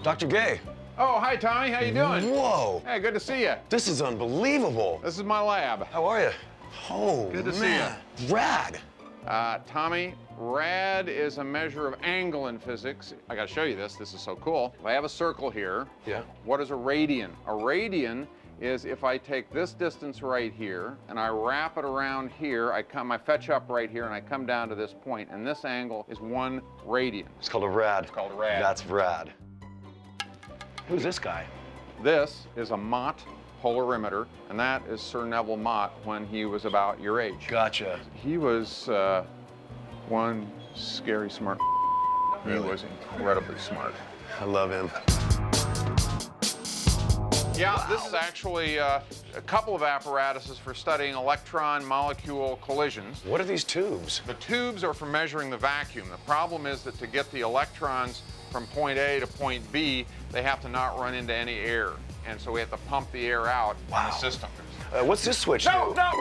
Dr. Gay. Oh, hi, Tommy. How you doing? Whoa. Hey, good to see you. This is unbelievable. This is my lab. How are you? Oh, Good to man. see you. Rad. Tommy, rad is a measure of angle in physics. I gotta show you this. This is so cool. I have a circle here. Yeah. What is a radian? A radian is if I take this distance right here and I wrap it around here, I fetch up right here and I come down to this point, and this angle is 1 radian. It's called a rad. It's called a rad. That's rad. Who's this guy? This is a Mott polarimeter, and that is Sir Neville Mott when he was about your age. Gotcha. He was one scary smart. Really? He was incredibly smart. I love him. Yeah, Wow. this is actually a couple of apparatuses for studying electron-molecule collisions. What are these tubes? The tubes are for measuring the vacuum. The problem is that to get the electrons from point A to point B, they have to not run into any air. And so we have to pump the air out in the system. What's this switch No, do? no!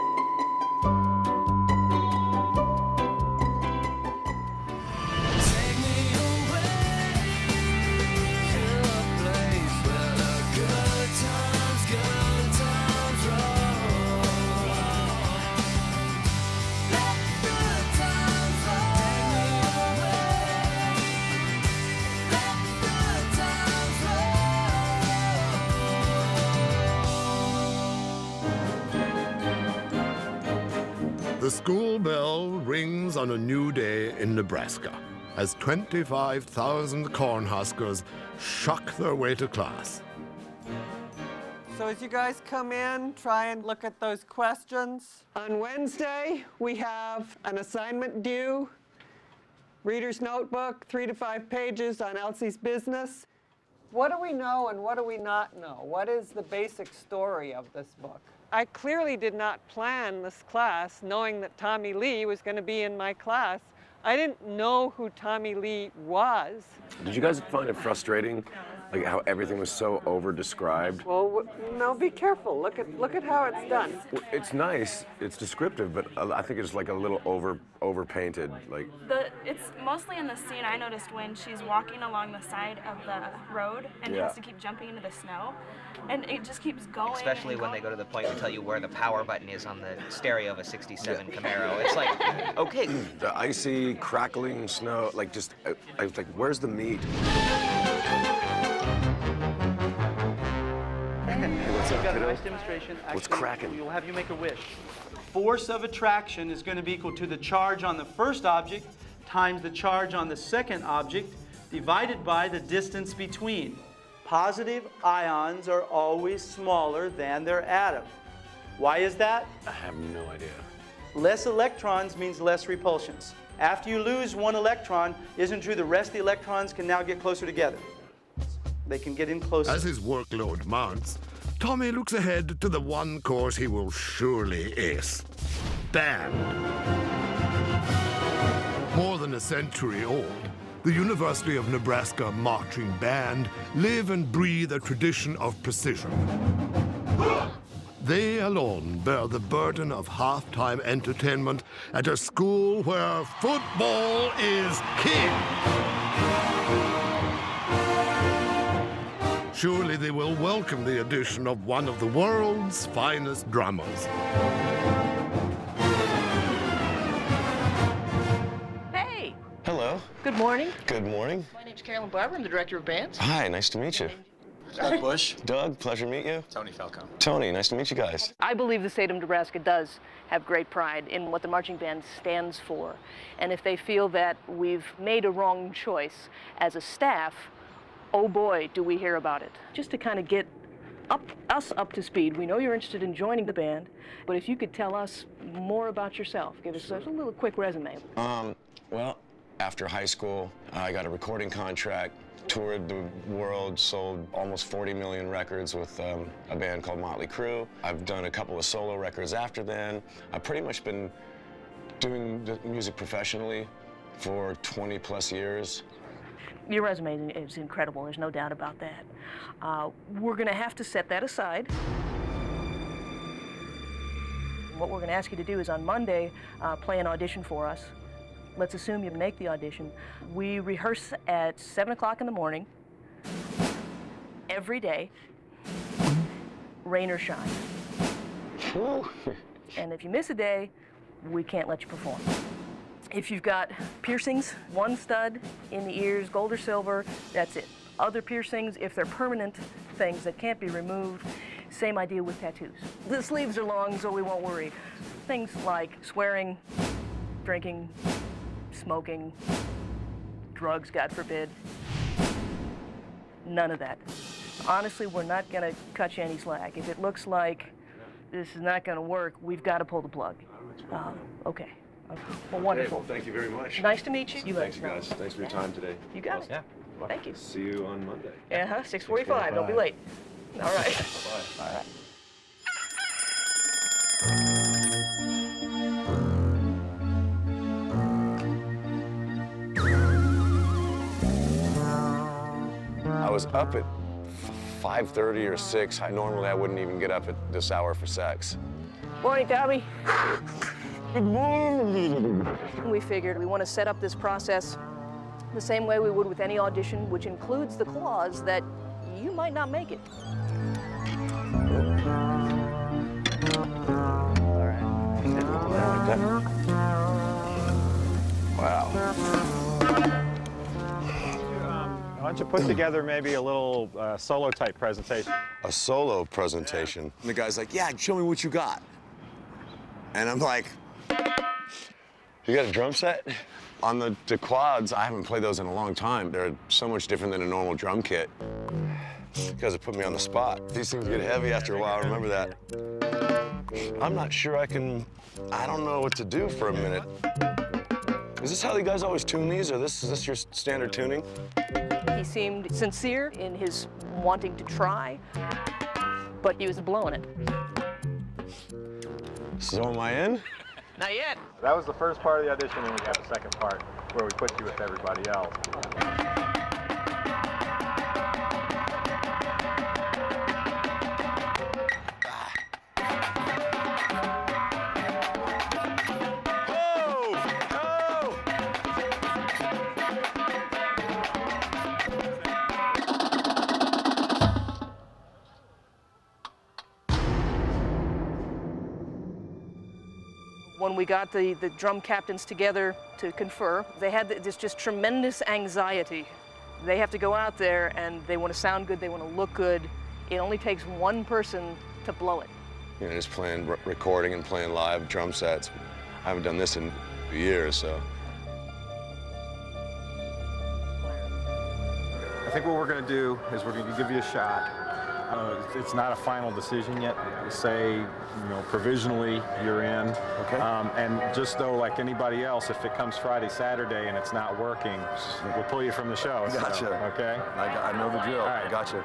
The school bell rings on a new day in Nebraska as 25,000 Cornhuskers shuck their way to class. So as you guys come in, try and look at those questions. On Wednesday, we have an assignment due, reader's notebook, 3 to 5 pages on Elsie's business. What do we know and what do we not know? What is the basic story of this book? I clearly did not plan this class knowing that Tommy Lee was going to be in my class. I didn't know who Tommy Lee was. Did you guys find it frustrating, like how everything was so over-described? Well, no, be careful. Look at how it's done. It's nice, it's descriptive, but I think it's like a little over-painted. Like It's mostly in the scene I noticed when she's walking along the side of the road and has to keep jumping into the snow. And it just keeps going. Especially when they go to the point to tell you where the power button is on the stereo of a '67 Camaro. It's like, okay. the icy, crackling snow, like just, I was like, where's the meat? What's up, We've got a kiddo? nice demonstration. Actually, What's cracking? We will have you make a wish. Force of attraction is going to be equal to the charge on the first object times the charge on the second object divided by the distance between. Positive ions are always smaller than their atom. Why is that? I have no idea. Less electrons means less repulsions. After you lose 1 electron, isn't true the rest of the electrons can now get closer together. They can get in closer. As his workload mounts, Tommy looks ahead to the one course he will surely ace: band. More than a century old, the University of Nebraska Marching Band live and breathe a tradition of precision. They alone bear the burden of halftime entertainment at a school where football is king. Surely they will welcome the addition of one of the world's finest drummers. Hey, Hello. good morning. Good morning. My name's Carolyn Barber. I'm the director of bands. Hi, nice to meet you. Doug Bush. Doug, pleasure to meet you. Tony Falcone. Tony, nice to meet you guys. I believe the state of Nebraska does have great pride in what the marching band stands for. And if they feel that we've made a wrong choice as a staff, oh boy, do we hear about it. Just to kind of get us up to speed. We know you're interested in joining the band, but if you could tell us more about yourself, give us a little quick resume. Well, after high school, I got a recording contract, toured the world, sold almost 40 million records with a band called Motley Crue. I've done a couple of solo records after then. I've pretty much been doing the music professionally for 20 plus years. Your resume is incredible, there's no doubt about that. We're gonna have to set that aside. What we're gonna ask you to do is on Monday, play an audition for us. Let's assume you make the audition. We rehearse at 7 o'clock in the morning. every day, rain or shine. And if you miss a day, we can't let you perform. If you've got piercings, one stud in the ears, gold or silver, that's it. Other piercings, if they're permanent things that can't be removed, same idea with tattoos. The sleeves are long, so we won't worry. Things like swearing, drinking, smoking, drugs, God forbid. None of that. Honestly, we're not going to cut you any slack. If it looks like this is not going to work, we've got to pull the plug. Okay. Well, wonderful. Well, thank you very much. Nice to meet you. You Thanks, guys. Thanks for your time today. You got it. Yeah. Thank you. See you on Monday. 6:45. Don't be late. All right. Bye-bye. All right. I was up at 5:30 or 6. Normally I wouldn't even get up at this hour for sex. Morning, Tommy. Good morning. We figured we want to set up this process the same way we would with any audition, which includes the clause that you might not make it. Wow. Why don't you put together maybe a little solo type presentation? A solo presentation. And the guy's like, yeah, show me what you got. And I'm like, you got a drum set? On the quads, I haven't played those in a long time. They're so much different than a normal drum kit. You guys have put me on the spot. These things get heavy after a while, remember that. I'm not sure I don't know what to do for a minute. Is this how you guys always tune these, or is this your standard tuning? He seemed sincere in his wanting to try, but he was blowing it. So am I in? Not yet. That was the first part of the audition, and we have the second part where we put you with everybody else. When we got the drum captains together to confer, they had this just tremendous anxiety. They have to go out there and they want to sound good, they want to look good. It only takes one person to blow it. You know, just playing, recording and playing live drum sets. I haven't done this in years, so. I think what we're going to do is we're going to give you a shot. It's not a final decision yet. Say, provisionally you're in. Okay. And just though, like anybody else, if it comes Friday, Saturday, and it's not working, we'll pull you from the show. Gotcha. So, okay? I know the drill. All right. I gotcha.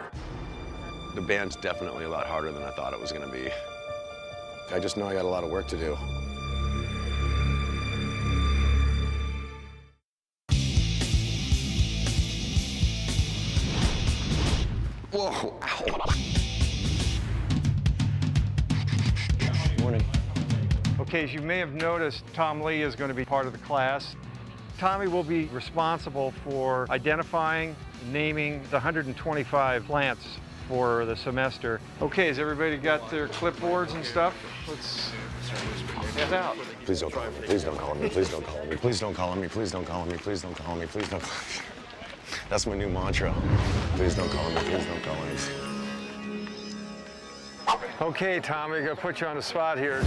The band's definitely a lot harder than I thought it was gonna be. I just know I got a lot of work to do. Whoa, ow. Morning. Okay, as you may have noticed, Tom Lee is going to be part of the class. Tommy will be responsible for identifying, naming the 125 plants for the semester. Okay, has everybody got their clipboards and stuff? Let's head out. Please don't call me, please don't call me, please don't call me, please don't call me, please don't call me, please don't call me, please don't call me. That's my new mantra. Please don't call me, please don't call me. Okay, Tommy, gonna put you on the spot here.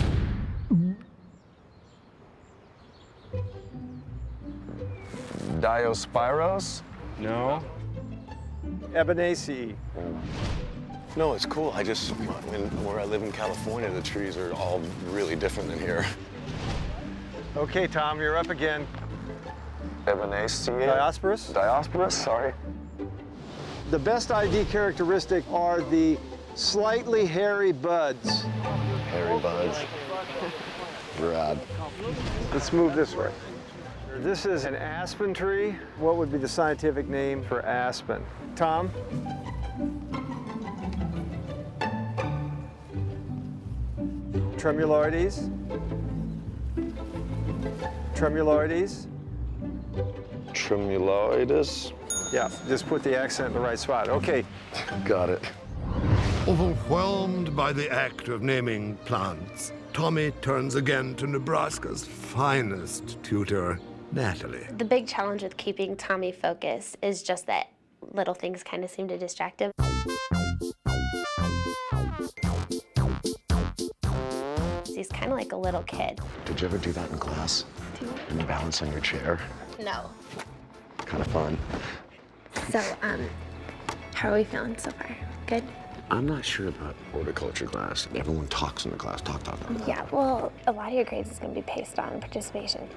Diospyros? No. Ebonaceae. No, it's cool. Where I live in California, the trees are all really different than here. Okay, Tom, you're up again. Ebonaceae? Diospyros? Diospyros, sorry. The best ID characteristic are the slightly hairy buds. Hairy buds. Rad. Let's move this way. This is an aspen tree. What would be the scientific name for aspen? Tom? Tremuloides. Tremuloides. Tremuloides. Yeah, just put the accent in the right spot. Okay. Got it. Overwhelmed by the act of naming plants, Tommy turns again to Nebraska's finest tutor, Natalie. The big challenge with keeping Tommy focused is just that little things kind of seem to distract him. He's kind of like a little kid. Did you ever do that in class? And you balance on your chair? No. Kind of fun. So, how are we feeling so far? Good? I'm not sure about horticulture class. Everyone talks in the class. Talk. Yeah, well, a lot of your grades is going to be based on participation.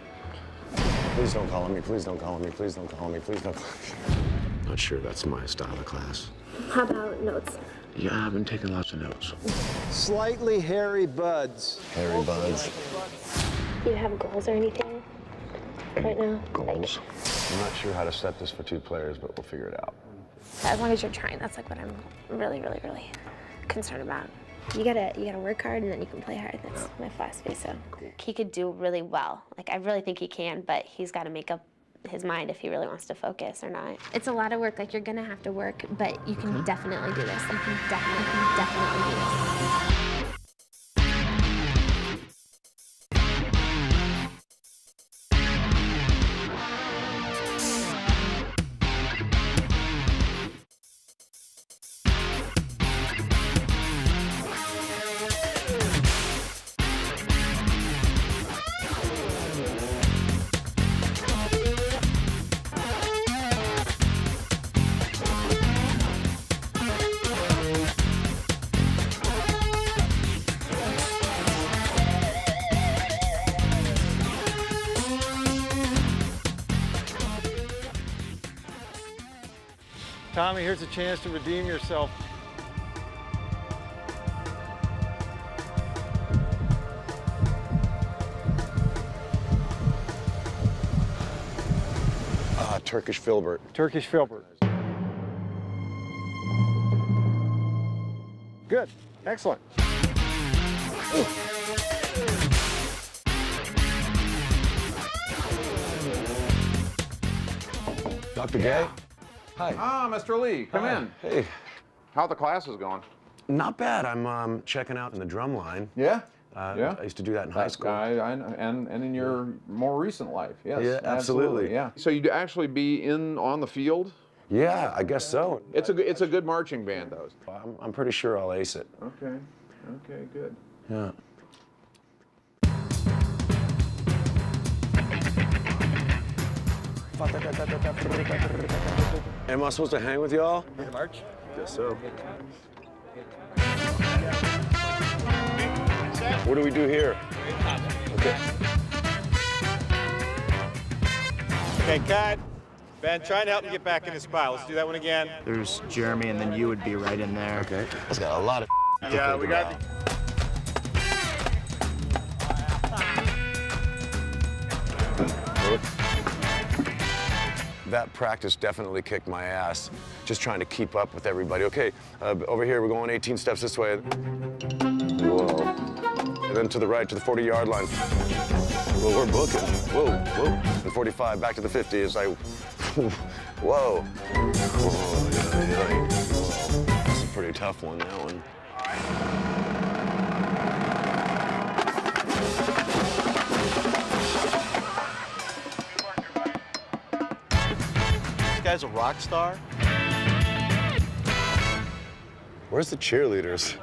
Please don't call on me. Please don't call on me. Please don't call on me. Please don't call on me. Not sure that's my style of class. How about notes? Yeah, I've been taking lots of notes. Slightly hairy buds. Hairy buds. Do you have goals or anything right now? Goals. I'm not sure how to set this for 2 players, but we'll figure it out. As long as you're trying, that's like what I'm really concerned about. You gotta work hard and then you can play hard. That's my philosophy. So he could do really well. Like I really think he can, but he's got to make up his mind if he really wants to focus or not. It's a lot of work. Like you're gonna have to work, but you can definitely do this. You can definitely do this. Tommy, here's a chance to redeem yourself. Turkish filbert. Turkish filbert. Good. Excellent. Dr. Gay? Hi. Ah, Mr. Lee, come in. Hey. How the classes going? Not bad. I'm checking out in the drum line. Yeah? I used to do that in high school. And in your more recent life, yes. Yeah, absolutely. Yeah. So you'd actually be on the field? Yeah, I guess so. It's a good marching band, though. I'm pretty sure I'll ace it. Okay. Okay, good. Yeah. Am I supposed to hang with y'all? March? Guess so. What do we do here? Okay. Okay, cut. Ben, trying to help him get back in his spot. Let's do that one again. There's Jeremy, and then you would be right in there. Okay. That's got a lot of Yeah, we got That practice definitely kicked my ass, just trying to keep up with everybody. Okay, over here, we're going 18 steps this way. Whoa. And then to the right, to the 40-yard line. Well, we're booking. Whoa, whoa. And 45, back to the 50 as I, whoa. Whoa, yeah. Whoa. That's a pretty tough one, that one. This guy's a rock star. Where's the cheerleaders?